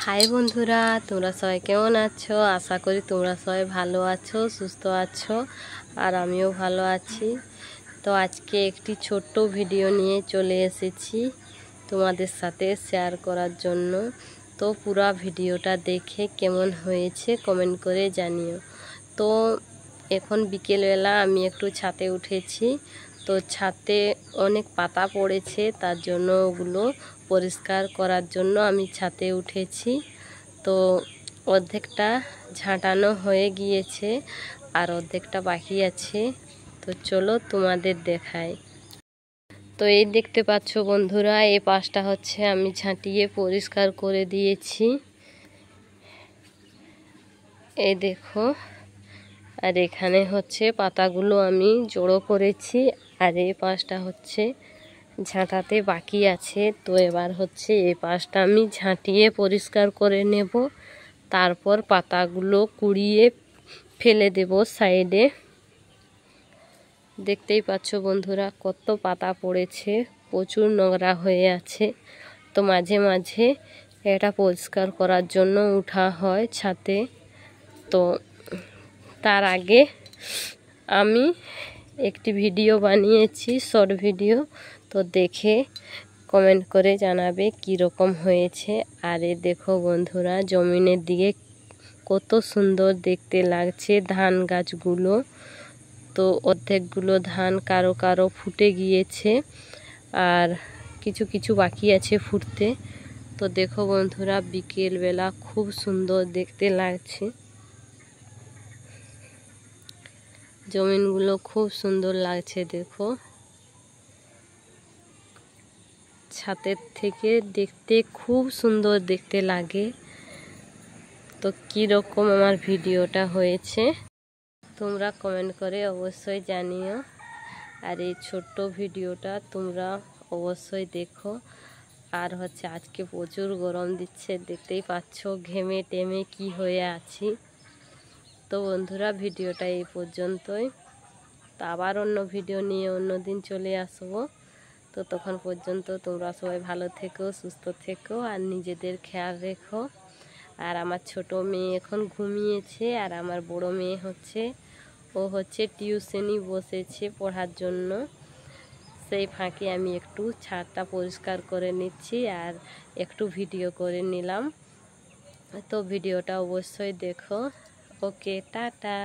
High বন্ধুরা, তোমরা সবাই কেমন আছো? আশা করি তোমরা সবাই ভালো আছো, সুস্থ আছো, আর আমিও ভালো আছি। তো আজকে একটি ছোট্ট ভিডিও নিয়ে চলে এসেছি তোমাদের সাথে শেয়ার করার জন্য। তো পুরো ভিডিওটা দেখে কেমন হয়েছে কমেন্ট করে জানিও। তো এখন বিকেলবেলা আমি একটু ছাদে উঠেছি। তো ছাদে অনেক পাতা পড়েছে, তার জন্য ওগুলো পরিষ্কার করার জন্য আমি ছাদে উঠেছি। তো অর্ধেকটা ঝাঁটানো হয়ে গিয়েছে আর অর্ধেকটা বাকি আছে। তো চলো তোমাদের দেখাই। তো এই দেখতে পাচ্ছ বন্ধুরা, এই পাশটা হচ্ছে আমি ঝাঁটিয়ে পরিষ্কার করে দিয়েছি, এই দেখো। আর এখানে হচ্ছে পাতাগুলো আমি জড়ো করেছি, আর এই পাশটা হচ্ছে ঝাঁটাতে বাকি আছে। তো এবার হচ্ছে এই পাশটা আমি ঝাঁটিয়ে পরিষ্কার করে নেব, তারপর পাতাগুলো কুড়িয়ে ফেলে দেব সাইডে। দেখতেই পাচ্ছ বন্ধুরা কত পাতা পড়েছে, প্রচুর নোংরা হয়ে আছে। তো মাঝে মাঝে এটা পরিষ্কার করার জন্য উঠা হয় ছাদে। তো তার আগে আমি একটি ভিডিও বানিয়েছি, শর্ট ভিডিও। তো দেখে কমেন্ট করে জানাবে কি রকম হয়েছে। আর এই দেখো বন্ধুরা, জমিনের দিকে কত সুন্দর দেখতে লাগছে ধান গাছগুলো। তো অর্ধেকগুলো ধান কারো কারো ফুটে গিয়েছে, আর কিছু কিছু বাকি আছে ফুটতে। তো দেখো বন্ধুরা, বিকেলবেলা খুব সুন্দর দেখতে লাগছে, জমিনগুলো খুব সুন্দর লাগছে। দেখো, ছাদের থেকে দেখতে খুব সুন্দর দেখতে লাগে। তো কীরকম আমার ভিডিওটা হয়েছে তোমরা কমেন্ট করে অবশ্যই জানিও। আর এই ছোট্ট ভিডিওটা তোমরা অবশ্যই দেখো। আর হচ্ছে আজকে প্রচুর গরম দিচ্ছে, দেখতেই পাচ্ছ ঘেমে টেমে কি হয়ে আছি। তো বন্ধুরা, ভিডিওটা এই পর্যন্তই। তো আবার অন্য ভিডিও নিয়ে অন্য দিন চলে আসবো। তো তখন পর্যন্ত তোমরা সবাই ভালো থেকো, সুস্থ থেকো, আর নিজেদের খেয়াল রেখো। আর আমার ছোট মেয়ে এখন ঘুমিয়েছে, আর আমার বড় মেয়ে ও হচ্ছে টিউশনি বসেছে পড়ার জন্য। সেই ফাঁকে আমি একটু ছাদটা পরিষ্কার করে নিচ্ছি আর একটু ভিডিও করে নিলাম। তো ভিডিওটা অবশ্যই দেখো। ওকে, টাটা।